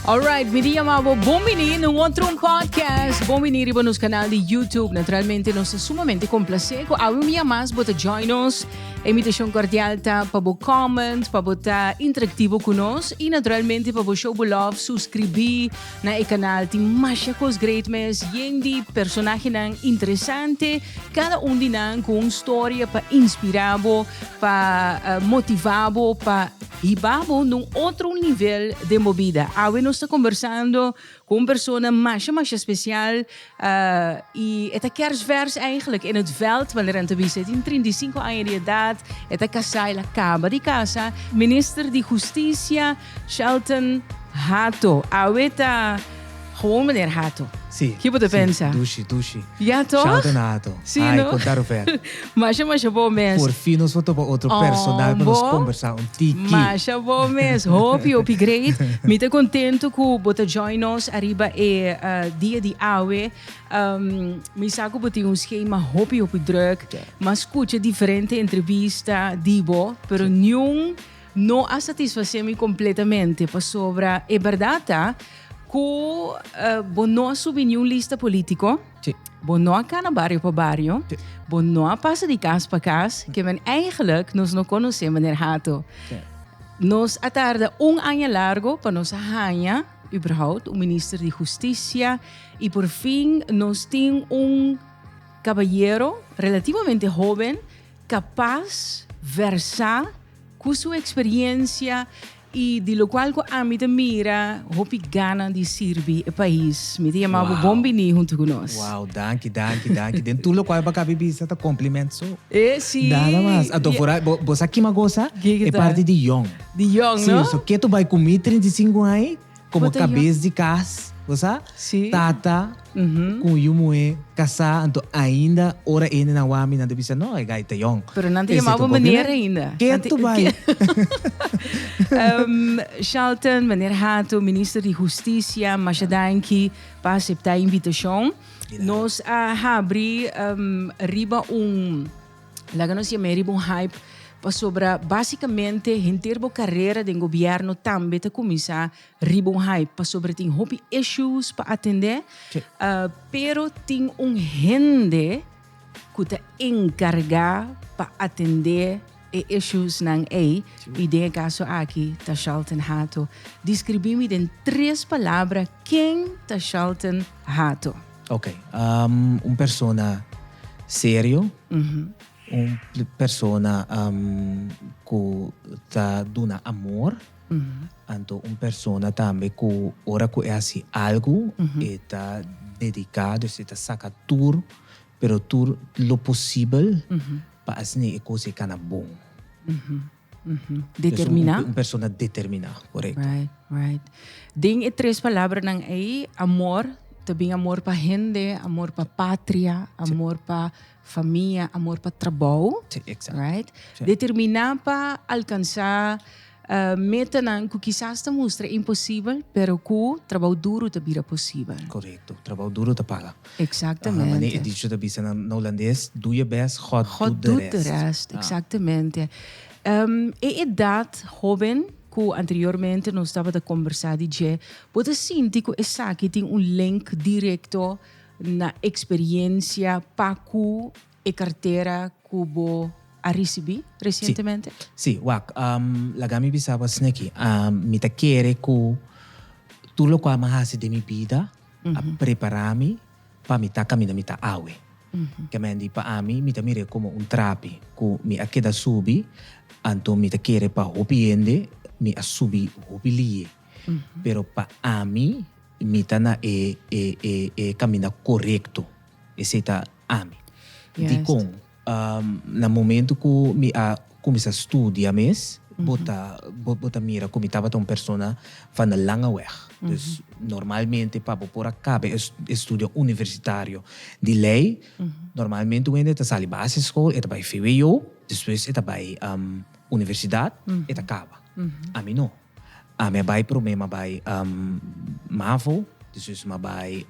Alright, mi chiamavo Bombini in un altro podcast. Bombini riba nos canal di YouTube. Naturalmente nos sumamente complaceco. Awi mi amas bota join us. Invitação cordial ta para bo comment, para botar interativo conosco e naturalmente para bo show bo love, subscrever na e canal tem mais coisas great mas yendi personagem nang interessante, cada de nang com história para inspirar bo, para motivar bo, para hibar bo num outro nível de movida. Awe nós está conversando com uma pessoa mais especial e é kerstvers eigenlijk in het veld, wanneer aan te zit in 35 anos de idade, é casai la caba de casa, minister de Justiça, Shelton Hato. Aweta gewoon meneer Hato. Sì. Chi potete pensare? Dushi. Ja, toch? Shelton Hato. Sì, Ai, no? contar o ver. Mas é bom mesmo. Por fim, nós vamos para outro personagem para nós conversar tiki. Mas é bom mesmo. Hope great. Me tá contento que bota join us arriba dia de awe. Me saco botar schema hope druk. Mas escuta diferente entrevista dibo, pero não a satisfazer-me completamente para sobre é verdade que não subir nenhuma lista política. Sì. Não acá na barrio para barrio. Não passa de casa para casa. Que men eigenlijk nós não conhecemos meneer Hato. Nós atarda ano largo para nós arranhar überhaupt o ministro de Justiça e por fim nós temos caballero relativamente jovem capaz versar com sua experiência e de lo qual a mim mira hopi gana de servir o país. Me chamava Bombini junto conosco. Wow, danke. Den tulo qual ba kabibi sa ta compliment so. Sim. Nada mais. Ato fora, você aqui magosa é parte de Young. De Young, sim, não? So que tu vai comer 35 anos como Bota cabeça de casa, você? Sim. Tata, com Yumue, casa, então ainda ora ainda na wami na debisa não é gaita Young. Pero não te chamava meneer ainda. Que tu vai? Shelton, meneer Hato, minister de Justiça, mas danke para aceitar a invitação. Nós abri riba lá nós chamamos riba hype para sobre basicamente inteira a carreira do governo também te começar riba hype para sobre tem hobby issues para atender, pero tem gente que te encarregar para atender e issues nang e de caso aqui tá Shelton Hato. Descrevi-me em 3 palavras quem tá Shelton Hato. Ok, persona sério, persona que tá dando amor, então persona também que ora que é assim algo e tá dedicado, está saca tudo, pero tudo lo possível para assim é coisa que é bom. Determinar? Persona determinada, correto. Right. Ding e 3 palavras nang e amor, também amor para gente, amor para pátria, amor para família, amor para trabalho. Sim, exato. Right? Sim. Determinar para alcançar meta que quizás te mostra impossível, pero que trabalho duro te vira possível. Correto, trabalho duro te paga. Exatamente. Mas é dicho da bisa na holandês, doe je best, God doet de rest. Exatamente. E idade jovem que anteriormente nós estava a conversar de pode sentir que essa aqui tem link direto na experiência para que a carteira que você recebi recentemente? Sim, lagami bisaba sneki, me ta querer que tudo o que eu de minha vida, a preparar-me para me ta caminhar me ta awe. Que me andi para me ta mire como trapi que me aqueda subi, então me ta querer para hopiende me a subir hopilie. Pero para mim me ta na caminhar correto. Esse tá Di com no momento que me começar a estudar mesmo, bota mira como estava uma pessoa van een lange weg. Dus normalmente para por acabar estudo universitário de lei, normalmente when het sali basisschool, het bij VWO, depois het bij universidade, het acaba. A mim não. A mim vai problema bij MAVO, dus maar bij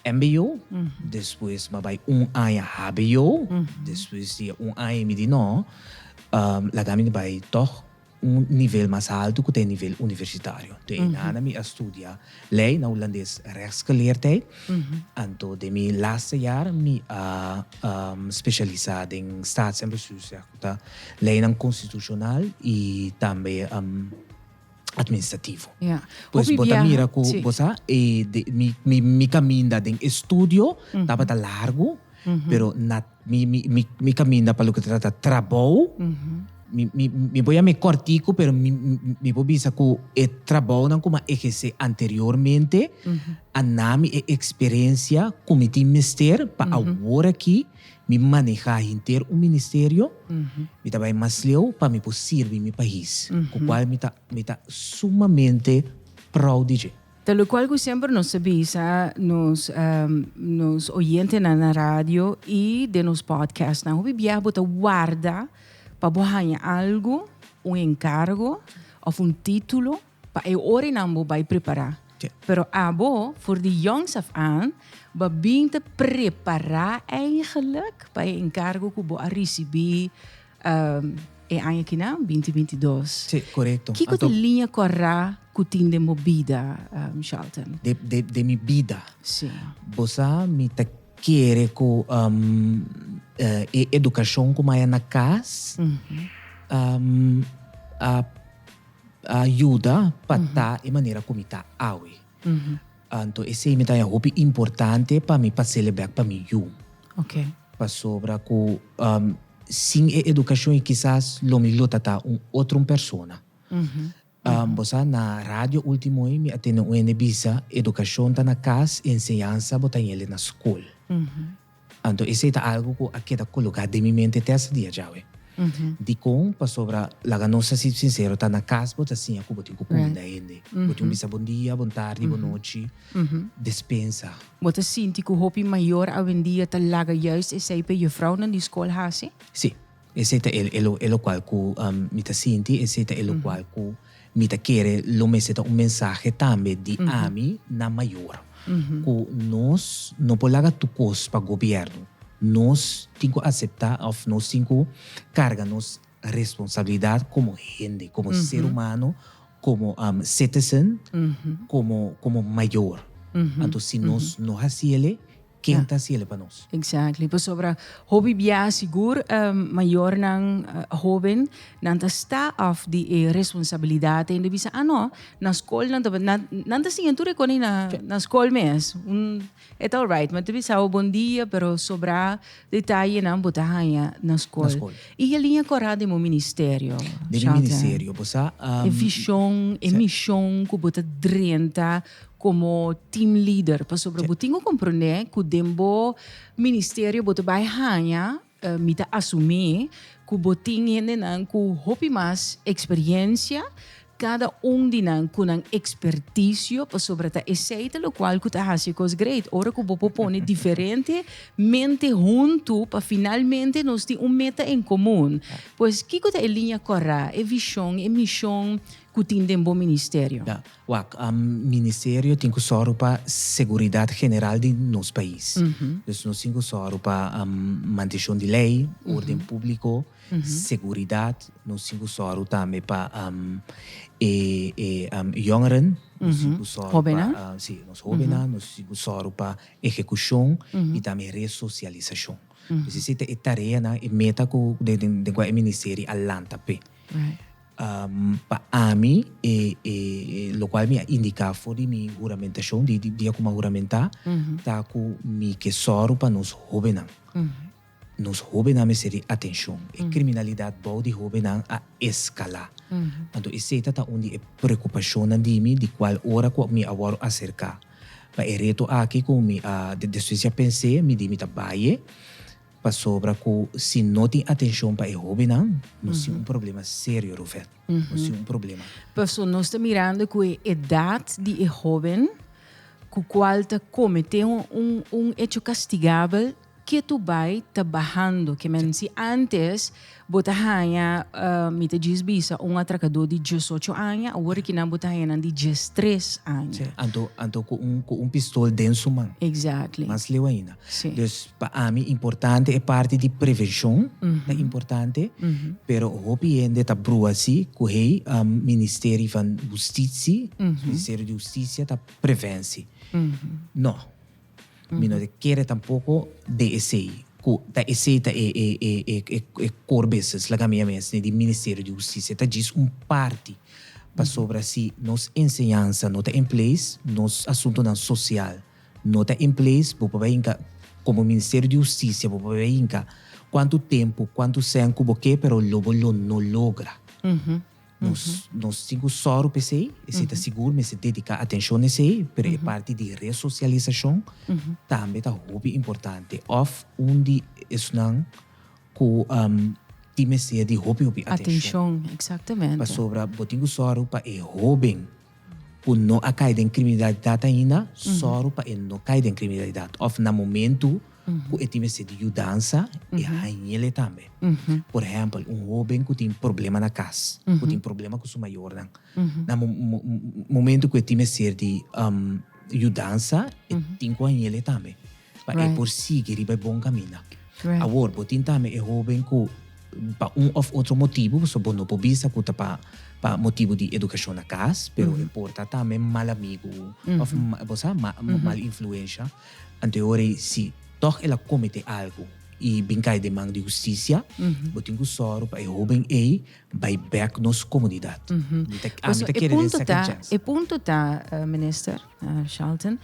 MBO, depois maar bij ano HBO, depois die ano me di no, lagami bij toch un nível mais alto que tem nível universitário. Então, Ana me estudia lei na holandês rechtsgeleerdheid. Então, de mi laatste jaar me specializado em staats- en bestuursrecht, lei não constitucional e também administrativo. Yeah. Pois Hobi bota viaja- mira que sí. bosa mi caminho de estudio estava tá largo, pero mi caminho para o que trata trabalho. Mi voy a me cortico, pero mi voy a decir que el trabajo no como ejerce anteriormente, a mi experiencia como mister para ahora aquí, mi manejar inter un ministerio, mi trabajo más leo para mi servir mi país, con cual mi ta sumamente proud de. De lo cual sempre nos avisa, nos oyentes na radio e de nos podcast. Na hobi viaja bota guarda para bohanha algo, un encargo of un título para e ore nambo bij preparar. Yeah. Pero abo voor de jongs af aan, ba bing te preparar eigenlijk bij encargo que bo a receber e ano que não, 2022. Sí, correcto. Que Então, linha corra que tem de movida, Charlton? de mi vida. Sim. Bosa mi ta quiere que educação como é na casa ajuda para tá de maneira como está awe. Então esse é uma hobby importante para mim para celebrar para mim Ok. para sobra que sem educação quizás lo me luta tá outra persona. Bosa na rádio último me atende um enebisa educação tá na casa ensinança botar ele na escola. Então esse é algo que aqui tá colocado de minha mente até esse dia já. Di com para sobra la nossa ser sincero tá na casa botar assim a botar com comida ainda. Botar bisa bom dia, bom tarde, boa noite. Dispensa. Wat sinti que o hopi maior a vendia talaga juist is zij bij je vrouw naar die school hasi? Sì, esse è lo qual que mi ta senti, esse è lo qual que mi ta quiere lo meseta un mensaje también di ami na maior. Que nós não polaga tu cos para governo. Nós tingo aceitar of nós tingo carga nos responsabilidade como gente, como ser humano, como citizen, como maior. Então se nós não hacemos quem está haciendo para nós? Exactly. Pues sobre hobby bia sigur maior ng joven nanta sta of di responsabilidade e bisa ano na school nanta singenture ko ni na school mes it's all right mas bisa bom dia pero sobra detalhe na botahanya na school. E a linha corada mo ministerio. De ministerio, bosa E vision, e mission ku bota 30 como team leader pa sobre butingo compreender que dembo ministerio bota bai hanya mita assumir que botinho nan ku hopi mas experiência cada dinang kunang expertisio pa sobre ta essaita lo qual que ta hasi cos great ora que bo propone diferente mente junto pa finalmente nos ti meta em comum pues que ta linha corra e vision e mission que tem dembo ministerio. Ja, ministerio tem que só para seguridade geral de nosso país. Então, nós temos só para manutenção de lei, ordem público, seguridade. Nós temos só também para jongeren. Nós temos só para nós jovens, nós temos só para execução e também ressocialização. Então, essa é a tarefa e meta de qual ministério alanta pe. Pa ami lo qual mi indica fuori mi juramentazione di come juramentar ta ku mi che soro pa nos jovenan nos jovenan seri attention e criminalidade bau di jovenan a escala quando eseta ta undi e preoccupazione di mi di qual ora ko mi awaro acerca pa ereto aqui com mi de sucia pensei mi di mi tabaie para sobra que se não tem atenção para o jovem, nós temos problema sério, Rufet. Nós temos problema. Pessoal, nós estamos mirando que a idade de jovem, que qual cometeu hecho castigável, que tu vai trabalhando, que men se antes bota hanya me te diz bisa atracador de 18 anos, agora que não bota hanya de 13 anos. Anto com pistol denso man. Exactly. Mas leu ainda. Sim. Dus para mim importante é parte de prevenção, é importante. Pero hopiende tá brua assim, correi Ministério van Justiça, Ministério de Justiça tá prevenci. Não. Mi não quer tampouco DSI. Da ESETA é core business, la minha mesa, de Ministério de Justiça, tá diz parte para sobre assim, nos ensinança, não tá em place, nos assunto não social, não tá em place, como Ministério de Justiça, quanto tempo, quanto tempo, porque, pero logo não logra. Nós temos só o PCI, esse está seguro, mas se dedica atenção nesse aí, pero é parte de ressocialização, também tá muito importante. Of onde isso não, com time se de hobby Atenção, exatamente. Para sobre botinho só para é hobby, por não cair em criminalidade ainda, só para não cair em criminalidade. Of na momento o time se de ajudança e aí ele também. Por exemplo, jovem que tem problema na casa, que tem problema com sua maior, na momento que o time se de ajudança, tem com ele também. Para é por si que ele vai bom caminho. Agora, o time também é jovem que para ou outro motivo, só não pode vista que tá para motivo de educação na casa, pero importa também mal amigo, ou mal influência. Anteriormente, se toch ela comete algo e brincar de mão de justiça, botem o soro para o jovem aí vai back nossa comunidade. E ponto tá, minister Charlton,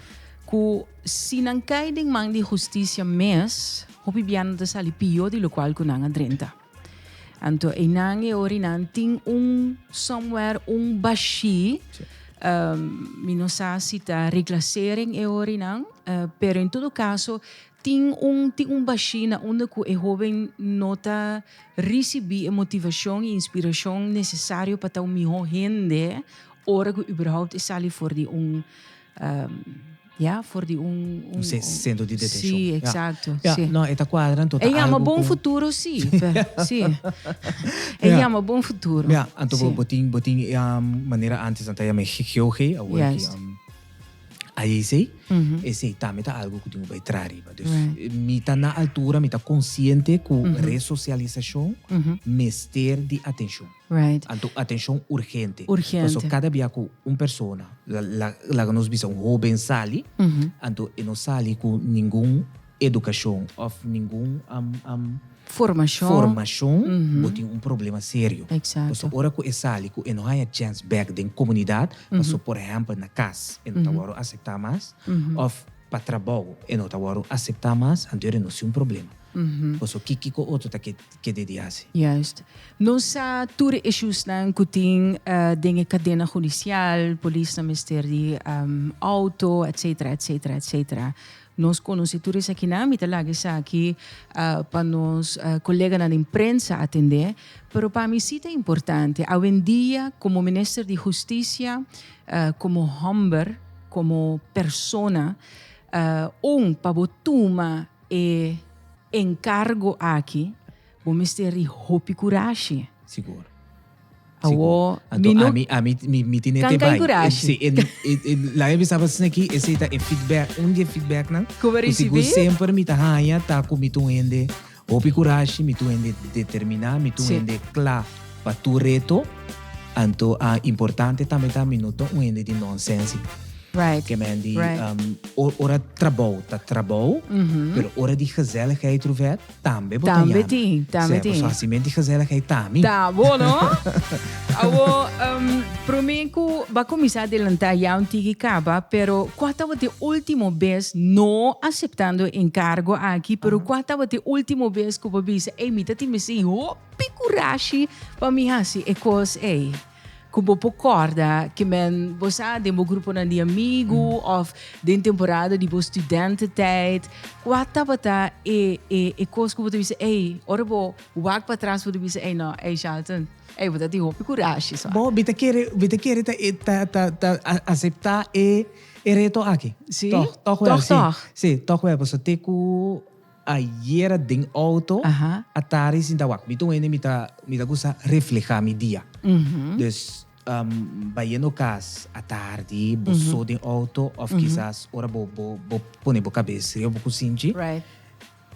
que se não cai de mão de justiça mês, hopi biano da sali pio de local que não adrenta. Então, e nange ori não tem somewhere baixi. Mi não sei se está reclassering e ori não, pero em todo caso tem baixina onde o jovem nota receber a motivação e inspiração necessário para o melhor rende, ora que überhaupt is ali voor die voor die centro de detenção. Sim, exato. Ja, sim. não, é quadrando total. É um bom futuro, sim. Sim. É um bom futuro. Ja, então botin maneira antes até me geoge, agora que aí sei, esse também tá algo que tenho vai trazer. Me tá na altura, me tá consciente que ressocialização, mestre de atenção. Então, atenção urgente. Porque cada dia que pessoa, lá nós vimos jovem sali, então não sali com nenhuma educação ou nenhuma formação, botem problema sério. Exato. Porque ora que sali que não há chance back da comunidade, porque por exemplo na casa, não tá agora aceitar mais, ou para trabalho, não tá agora aceitar mais, então não é problema. Porque que outro tá que dedicar-se. Juist. Nós toere issues na kuting dinge cadena judicial, polícia na ministério auto, etc. Nós conhecemos aqui na mitalaga aqui para nos colegas na imprensa atender, pero para mim sim é importante. Hoje em dia, como ministro de Justiça, como homem, como persona, para tomar encargo aqui, o ministério hopi coragem. Seguro. Awo, a mim tinha até bem. Lá eu pensava assim aqui, esse é feedback, feedback não? Como receber? Sempre me tá hanha, tá com me tuende, hopi coragem, me tuende determinar, me tuende claro para tu reto. Então, importante também tá minuto ende de nonsense. Right. Que men die ora trabalho, pero ora de gezelligheid trovet, também tem. Só assim de gezelligheid também. Tá bom, não? Awo, prometo vai começar a adelantar já tigi caba, pero quatava de último vez não aceitando encargo aqui, pero quatava de último vez que eu disse, mita ti me sei, picurashi, para mim assim, é coisa Como pocorda que men você de um grupo de amigo ou de temporada de studententijd quata bata coisa que você diz ora vou wag para trás você diz não Charlton você tem hope coragem só bom bita querer aceitar reto aqui sim toch você tem que ayer ding auto, Aha. atari sin tawak. Mito ngayon mita gusta refleja mi dia. Dus, bayano kas atardi, buso ding auto, of quizás, ora bo pone bo cabeça, bo kusinchi. Right.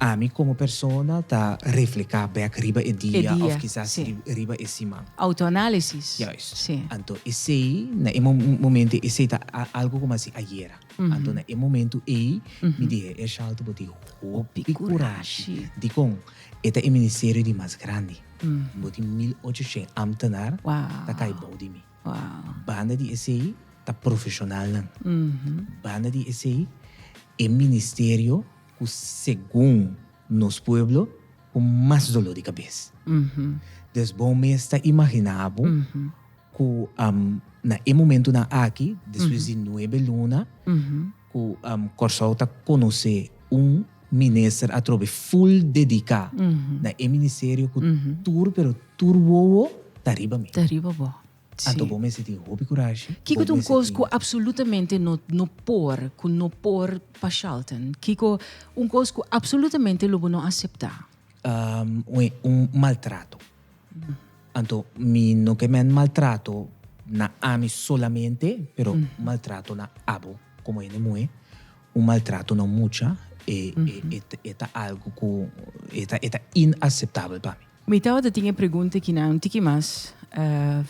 Ami como persona ta refleja back riba e dia, dia, of quizás sì. riba e simang. Autoanalysis. Juist. Sì. Anto esse na momento esse ta algo como assim ayer. Anto na momento mi dihe é salto boti hopi coragem. Dikong eta e ministério de mais grande. Boti 1800 amtenar ta kai bodi mi. Wow. Banda di esse ta profissional nang. Banda di esse e ministério que segundo nos pueblo com mais dolor de cabeça. Des bom me está imaginado que na momento na aqui, depois de 9 luna, que Corsol tá conhecer ministro a trobe full dedicado na ministério que pero turbo tá riba me. Tá riba bo. Anto bom me se tem hobby coragem. Kiko tun cos que absolutamente no por pa Charlton. Kiko un cos que absolutamente lo não aceitar. Maltrato. Anto mi no que men maltrato na ami solamente, pero maltrato na abo, como ele mue, maltrato na mucha eta algo que eta inaceitável para mim. Me estava de tinha pergunta que não tiki mas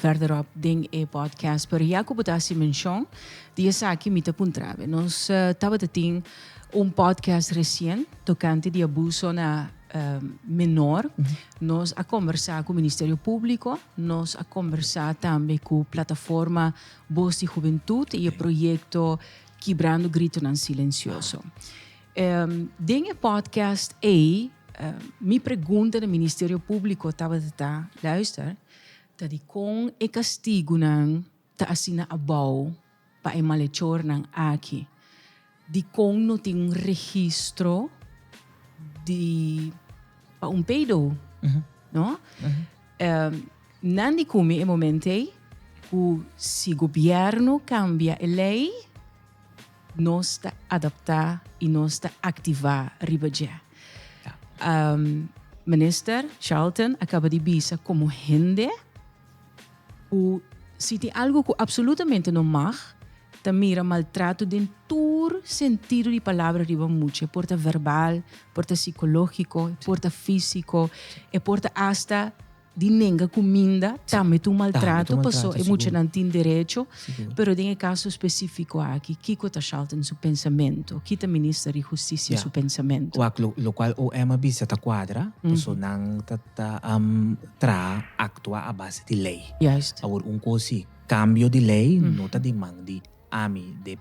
verderop ding e podcast per Jacob botasi mention die saki mita puntrave. Nós estava de tinha podcast recente tocante de abuso na menor. Nós a conversar com o Ministério Público, nós a conversar também com a plataforma Voz de Juventude e o projeto Quebrando Grito Não Silencioso. Ding podcast me pergunta no Ministério Público estava de luister dat die com e castigo não ta assina abau pa e malhechor não aqui. Die com não tem registro de pa pedo, no? Nandi come e momente que se o governo cambia a lei, nós está adaptar e nós está ativar ribadia. Minister Charlton acaba de dizer como gente se tem algo que absolutamente não mag, tamira maltrato de todo sentido de palavra riba mucho, porta verbal, porta psicológico, porta físico, e porta hasta de nenga comida, também tu maltrato, passou é muito não tem direito, pero em caso específico aqui, Kiko está Charlton seu pensamento, que tá ministro de justiça seu pensamento. Lo qual o Emma bisa ta quadra, so nang tra actua a base de lei. Juist. Agora cosi cambio de lei não tá demandi ami de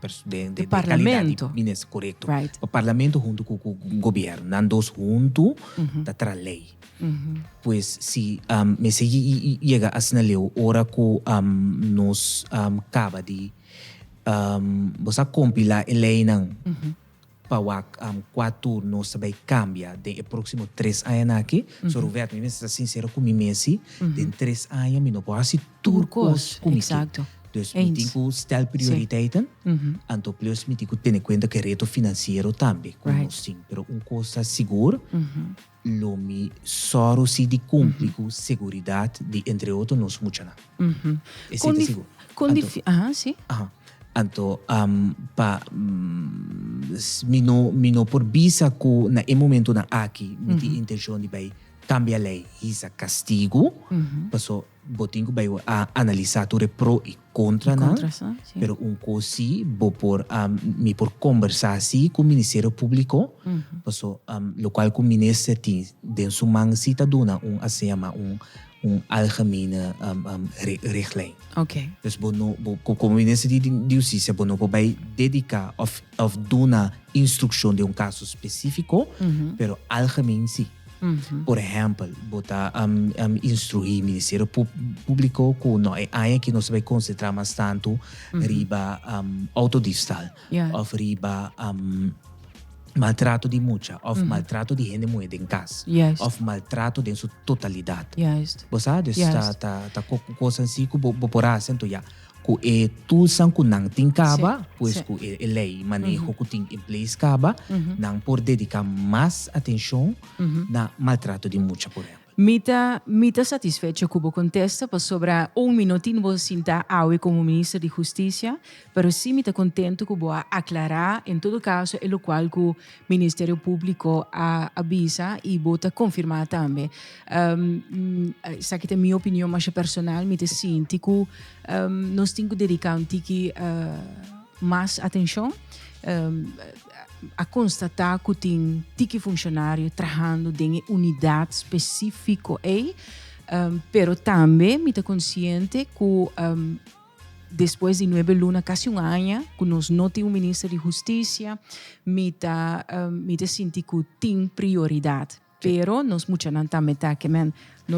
parlamento. Minas correto. Right. O parlamento junto com o governo, nan dos junto da tra lei. Pues si me llega a sinaleu ora que nos acaba de você compilar a lei não para quatro nos vai cambiar de próximo 3 anos aqui. So Roberto, me está sincero comigo messi, de 3 anos me não pode assim turcos comigo. Exato. Dus me tenho que stel prioriteiten, anto plus me tenho que ter em conta que reto financeiro também, como sim, pero coisa seguro, lo mi soro si di cumpli com seguridade de entre outros nos muchana. Esse é seguro. Sim. Anto mi no por bisa que na momento na aqui me tem intenção de vai cambiar lei, isso castigo, passo botinho vai analisar tudo pro e contra não, pero cosi bo por mi por conversar assim com o Ministério Público, passo lo qual com o ministro tem de sua mão cita dona chama algemene richtlijn. Okay. Dus como ministro de justiça, não vai dedicar of dona instrução de caso específico, pero algemeen sim. Por exemplo, botar instruir o Ministério Público que não é aí que nós vai concentrar mais tanto riba autodistal, ou riba maltrato de mucha, ou maltrato de gente moeda em casa, ou maltrato em sua totalidade. Você está coisa assim que por acento já ku e tulsan ku nang ting kaba, pues Sim. ku e lei manejo ku ting in place kaba, nang por dedicar mais atenção na maltrato de mulher, por exemplo. Mita satisfecho cubo contesta pa sobra minutinho vou sinta awe como ministro de Justiça, pero sim mita contento que vou aclarar em todo caso é o qual o Ministério Público avisa e bota confirmar também. Sa que tem minha opinião mais personal, mita sinto que nós temos que dedicar mais atenção a constatar que tem funcionário trabalhando em unidade específica pero também me está consciente que depois de 9 lunas, quase ano, que nós não temos ministro de Justiça, me está sentindo que tem prioridade. Pero nós muitos não também tá que não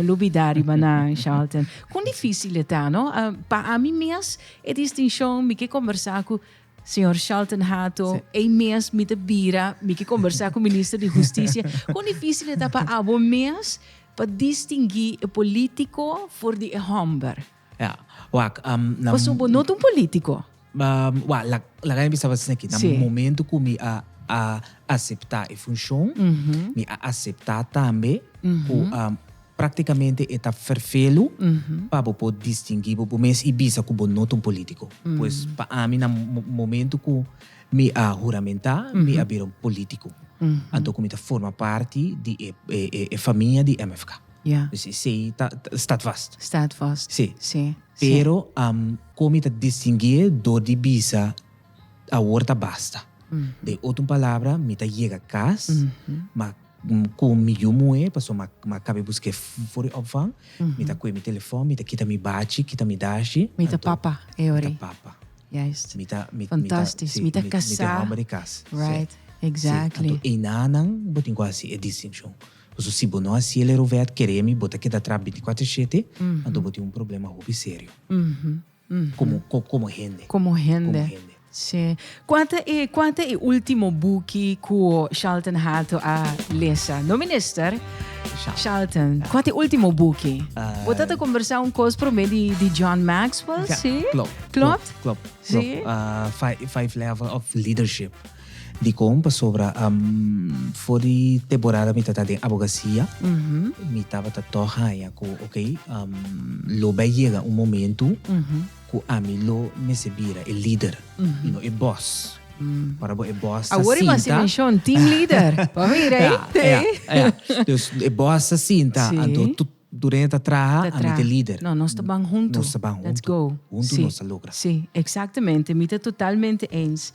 olvidar Ibanan, Charlton. Quão difícil é, não? Para mim mesmo é distinção, me que conversar com Senhor Charlton Hato, e mesmo me bira, me que conversar com o ministro de Justiça. Quão difícil é para abo mesmo para distinguir o político for de homber. Ja, wak, Mas não um político. Lagay bisa sa snake, na momento que me aceitar a função, me aceitar também que praticamente está perfeito para poder distinguir, para mês e bisa que não um político. Pois para mim, no momento que me juramentar, me abrir político. Então, como forma parte da família de MFK. Yeah. Sim, está vast. Está vast. Sim. Pero, como distinguir do de bisa, a horta basta. De outra palavra, me chega a casa, mas com meu moe, passou uma cabe buscar fora opvang, me tá com meu telefone, me tá kita me bate, kita me dashi, me tá papa, me tá papa. Yes. Fantástico, me tá casar. Right, exactly. Então, nanang botin quase é distinção. Porque se não assim ele rover querer me botar que dá trabalho 24/7, então botin problema hobby sério. Como rende. Como rende. Sim. Quanto é o último book que o Charlton Hato a lesa? No minister, Charlton, quanto é o último book? Você está conversando com de John Maxwell, sim? Klopt. Sim. Five Level of Leadership. Di compa sobra fori temporada mi tata de advocacia mi tava tohaya ko okay lo vai chega um momento que a mim lo me se vira é líder e boss para o boss agora mas se menciona team leader para ver aí dus é boss sinta então durante a traja a mim é líder não nós estamos juntos let's go juntos nós logra sim exatamente me tá totalmente ens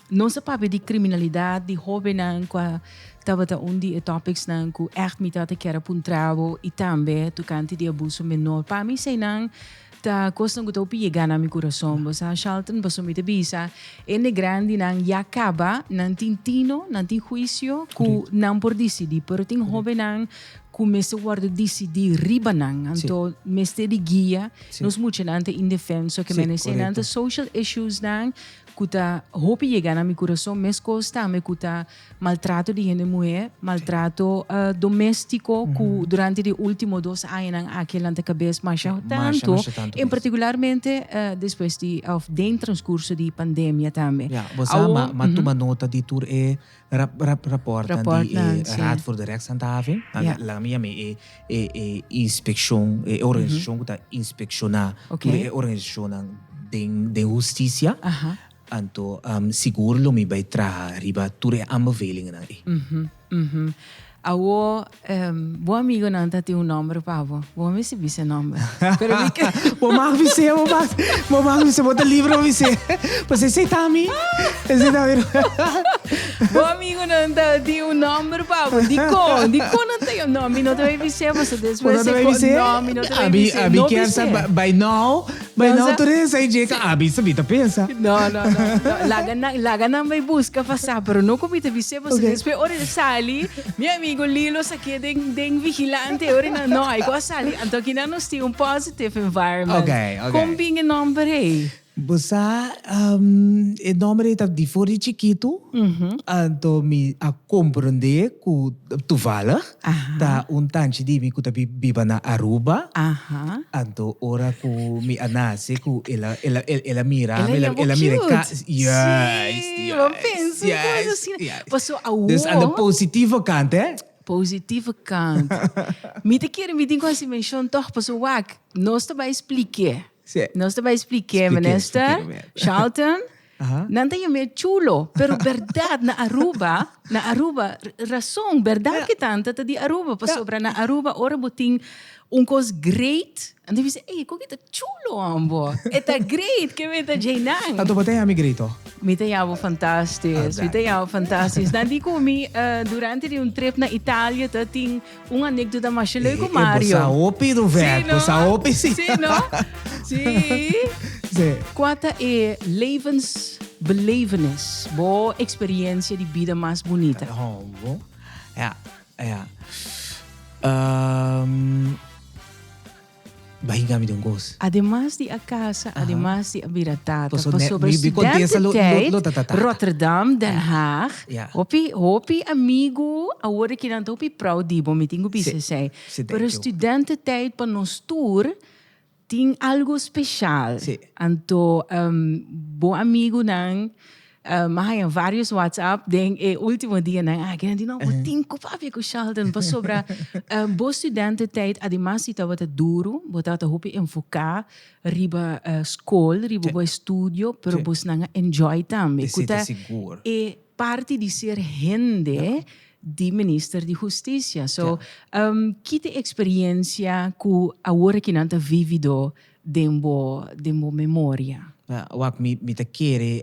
não se papo de criminalidade, de hobby, estava de topics que echt me tata quer apuntravo e também tocante de abuso menor. Para mim, sei não, tá costa que eu pegar na meu coração, mas a Charlton passou me bisa, é grande não já acaba, não tintino, não tem juízo, que não por decidir, pero tem hobby não começa a guardar decidir riba não, então mestre de guia, nós muito não indefenso que merecem não social issues não kuta hopi llegar na mi coração mes costa me kuta maltrato de gente mulher maltrato doméstico que durante os últimos 2 anos aquele ante cabeça mais tanto em particularmente depois de dentro transcurso de pandemia também você toma nota de tur rapporta de Raad voor de Rechtshandhaving la minha é inspeção é organização que está inspeccionar é organização de justiça Anto siguro lo mi vai tra riba ture aanbevelingen na Awo bo amigo não tá tem número pavo. Bo me se visse número. Pero me que bo mag visse bota livro visse. Você sei tami. Esse tá ver. Bo amigo não tá tem número pavo. Dico não tem nome, não vai visse você depois você nome não vai visse. Abi quer saber by now tu sei je ka abi sabita pensa. Não. Laga não vai busca passar, pero não comita visse você depois ora sali. Minha amigo Lilo sa que den vigilante ora não aí quase ali então que não tem positive environment okay combinha number aí Bosa, e nome tá de fora chiquito, então me a compreender que tu fala, tá tanto de mim que tá viva na Aruba, então ora que me anase que ela mira, ela mira Sim, eu penso coisa assim. Passou a Dus aan de positieve kant, hè? Positieve kant. Me te quero me tem quase mention toch passou wak. Nós também expliquei. Nós também expliquei, minister Charlton. Não tem meio chulo, pero verdade na Aruba, razão, verdade que tanto tá de Aruba, passou para na Aruba, ora botin coisa great. En dan disse hey, como que tá chulo ambo? É tá great, que me tá jeinang. Então botei a me grito. Me te jou fantastisch. Me te jou fantastisch. Dan die kom ik durante een trip naar Italië, dat ging een anekdota maar leuk com Mario. Bossa opi do verbo, bossa opi sim. Sim, no? Sim. Quata é levensbelevenis, boa experiência de vida mais bonita. Bom. Ja. Barriga me deu gosto. Además de a casa, además de a biratata, Paso sobre studententijd, Rotterdam, Den Haag. Hopi amigo, agora que não hopi proud de bom meeting se sei. Pero studententijd para nos tour tem algo especial. Anto bom amigo nang mas em vários WhatsApp, den último dia nang que não tem papi com Charlton para sobra boa studententijd, además se estava duro, botava hopi enfocar riba school, riba boa estudio, pero bos nang enjoy também. Kuta é parte de ser gente de minister de justiça. So, que te experiência que agora que não tá vivido dembo memória. Wak mi te quere,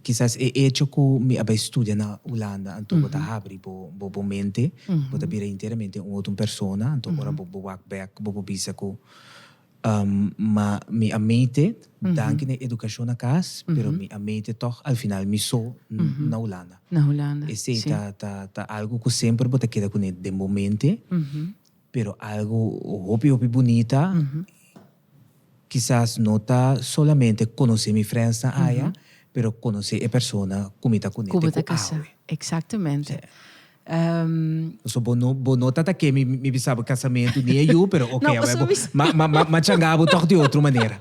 quizás he hecho que mi abai studia na Holanda, anto bota habri bo mente, bota bira inteiramente outra persona, anto ora bo wak back, bo bisa ko ma mi amete, danke na educação na casa, pero mi amete toch al final mi so na Holanda. Na Holanda. E sei tá algo que sempre bota queda com de momento, pero algo hopi bonita. Quizás não está solamente conhecer minha friends na área, pero conhecer a pessoa como está com ele. Exatamente. So bono tá que me sabe casamento nem eu, pero ok, mas changava toch de outra maneira.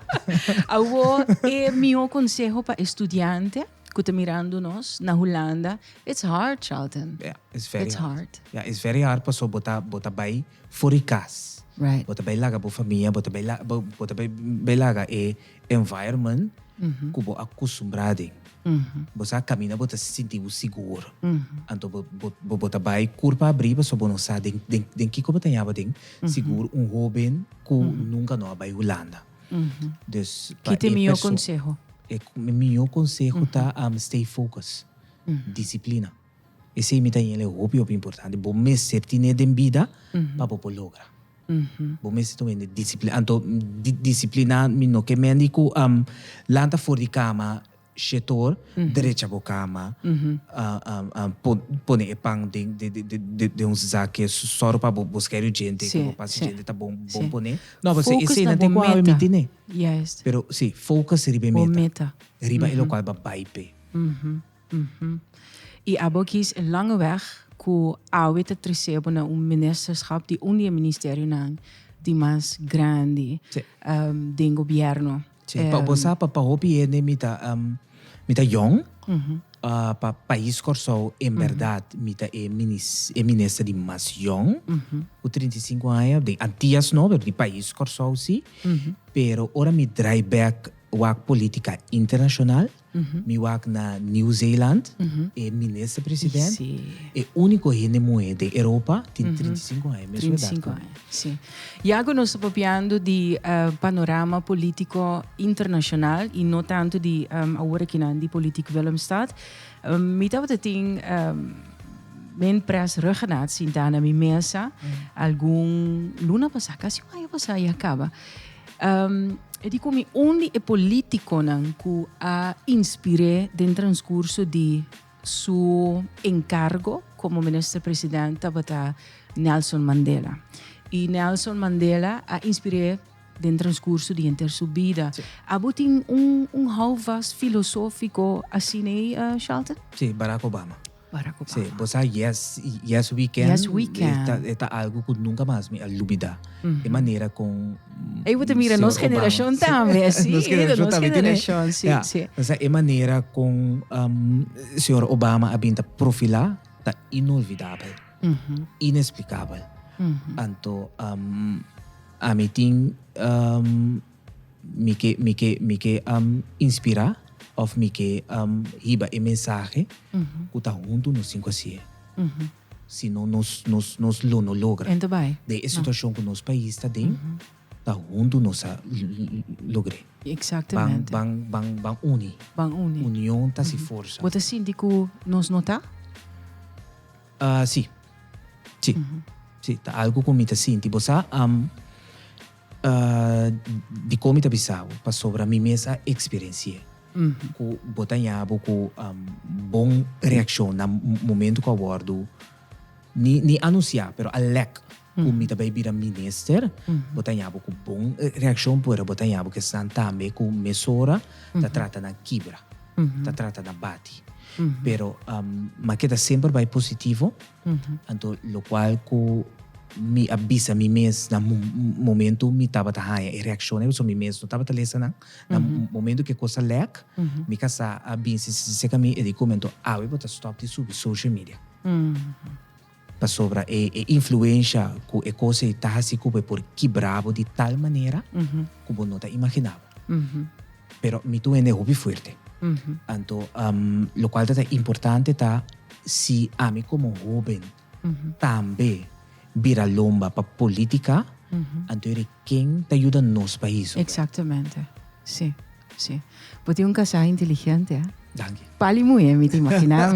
Agora é meu conselho para estudante que está mirando nós na Holanda. It's hard, Charlton. Yeah, it's hard. Yeah, it's very hard para so bota bem fora casa. Right. Bota bem laga para família, bota bem laga e environment que bo acostumado. Você caminha, bota se sentir seguro. Então bota bem curva abrir, para so não sabe den que como tenha bem seguro jovem que nunca não vai Holanda. Dus que te meu conselho? Meu conselho tá stay focus, disciplina. Esse é muito importante. Bom mês certinho de vida para poder lograr. Bom mês também de disciplina. Então disciplina no que me indico lanta fora de cama setor direita a cama pone pang de uns zaque só para buscar gente que passa gente tá bom pone não você esse não tem qual meta né yes pero sim focus riba meta riba elo qual vai pe e abokis een lange weg que ao te recebo na ministerschap die unie ministerio nang die mais grande do governo para você para hopi é mita young para país corso em verdade mita é ministra de mais young o 35 anos de antias no de país corso sim pero ora me drive back wak política internacional mi wak na New Zealand e ministro presidente e único rende de Europa tem 35 anos 35 anos sim e agora nós estamos falando de panorama político internacional e não tanto de agora que não de político Willemstad me estava tem men pres ruggenaat zien daar na mi mesa algum luna passa quase uma passa e acaba e di come onde è politico che ha inspirato nel transcorso di suo incarico come ministro presidente per Nelson Mandela. E Nelson Mandela ha ispirato dentro transcurso de inter sua vida. Abo tem houvas filosófico assim, Charlton? Sim, Barack Obama. Barack Obama. Sim, você yes we can. Yes, we can. É algo que nunca mais me alubida. De maneira com Eu vou mira nossa geração também, assim. Nossa geração, sim. Mas é maneira com senhor Obama abinta profilar tá inolvidável, inexplicável. Então, a mim tem me que inspirar of me que hiba e mensagem que tá junto nos 5 assim. Se não nos não logra. Então vai. De a situação que nosso país está dentro, tá junto nos logre. Exatamente. Bang uni. União tá se força. Você sente que nos nota? Sim. Sim, tá algo que me tá senti. Você de como tá bisau para sobre a mim mesma experiência. Que botanhabo com bom reação no momento que eu abordo ni anunciar, pero alec que me também vira minister, botanhabo com bom reação por botanhabo que estão também com mesura, tá trata na quebra, tá trata na bate. Pero mas que tá sempre vai positivo, então lo qual que me avisa mi mes na momento me tava ta haya e reazione so mi mes no tava ta lesa na momento que cosa lek mi casa a bin se kami e di commento we bota stop di subi social media pa sobra e influência ku e cosa e ta si ku por bravo di tal manera ku bo nota imaginava pero mi tu ene hobby fuerte anto lo qual ta importante ta si ami como joven também vira lomba para política, então quem te ajuda nos países. Exatamente, sim. Você é um casal inteligente, eh? Danke. Pali muito, me imaginava.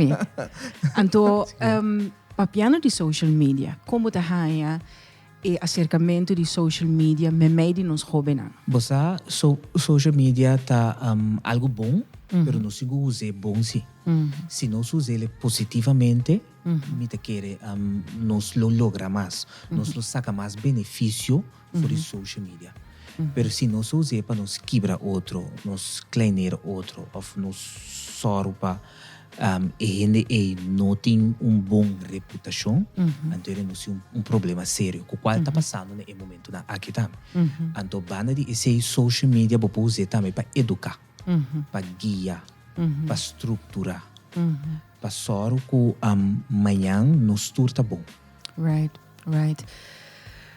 Então, papiano de social media, como te haya e acercamento de social media me meio de nos jovens? Você, social media tá algo bom, pero não se usa bom sim. Se nós usamos positivamente, me te quer nos lo logra mais, nos lo saca mais benefício por social media. Pero se nós usamos para nos quebrar outro, nos kleiner outro, ou nos sorpa e não tem bom reputação, então ele não tem problema sério, com o qual está passando no momento aqui também. Então, banda de esse social media vou usar também para educar, para guiar, para estruturar, para só que amanhã nos turta bom. Right.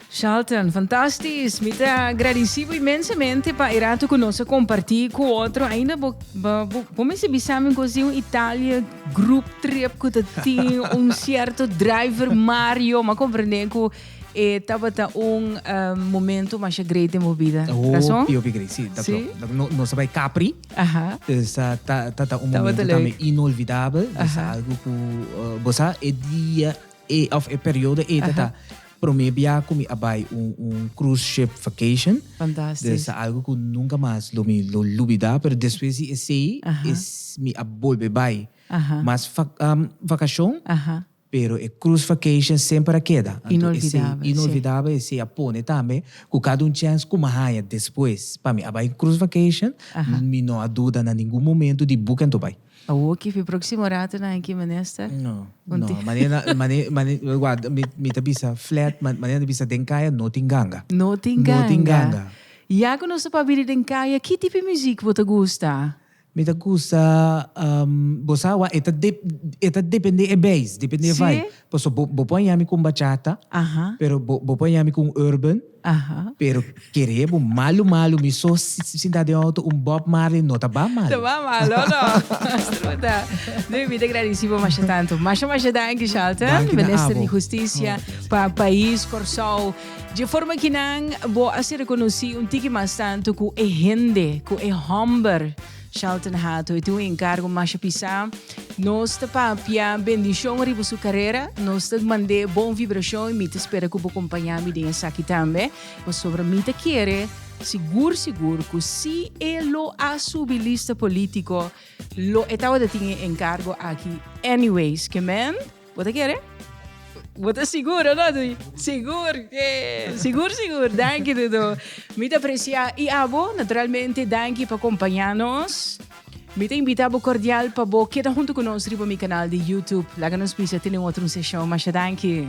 Charlton, fantástico. Me agradecido imensamente para ir a conosco compartilhar com outro. Ainda vamos se bisamos com Itália group trip que tem certo driver Mario, mas compreender que estava momento mais grande em minha vida. Eu peguei, sim. Nós vai Capri. Tá momento também inolvidável. Algo que você é dia é período tá promebia como abai cruise ship vacation. Fantástico. É algo que nunca mais lo lubida, pero depois esse me abolbe bai. Mas vacação, pero e cruise vacation sempre queda. Inolvidável. Esse apone também, com cada chance como raia depois. Para mim, abai cruise vacation, me não há dúvida em nenhum momento de bucan to bai. Que foi próximo rato na aqui manesta? Não. Maneira, guarda, me tabisa flat, maneira tabisa denkaya, não tem ganga. E agora nós para vir denkaya, que tipo de música você gosta? Me gusta, você eta depende é base, depende vai. Posso põe com bachata, pero põe com urban, pero querer malo me só cidade alto Bob Marley não tá bem malo. Tá bem malo, não. Não me agradecido mais tanto, mas danke Charlton, Ministro de Justiça para país Corsol. De forma que não vou ser reconhecido tique mais tanto que é gente, que é humber. Charlton Hato, e tu encargo mais pisar. Nós te papia bendição riba sua carreira. Nós te mandei bom vibração e me te espera que vou acompanhar me dentro aqui também. Mas sobre mim te querer seguro que se ele a subir lista político, lo estava de ter encargo aqui. Anyways, que man, você quer? Bota seguro, no? Seguro, seguro. Danke, Dudu. Mita aprecia e abo, naturalmente, danke para acompanhar-nos. Mita invitabo cordial para bo queda junto conosco riba mi canal de YouTube. Laga nos pisa ter uma outra sessão, mas danke.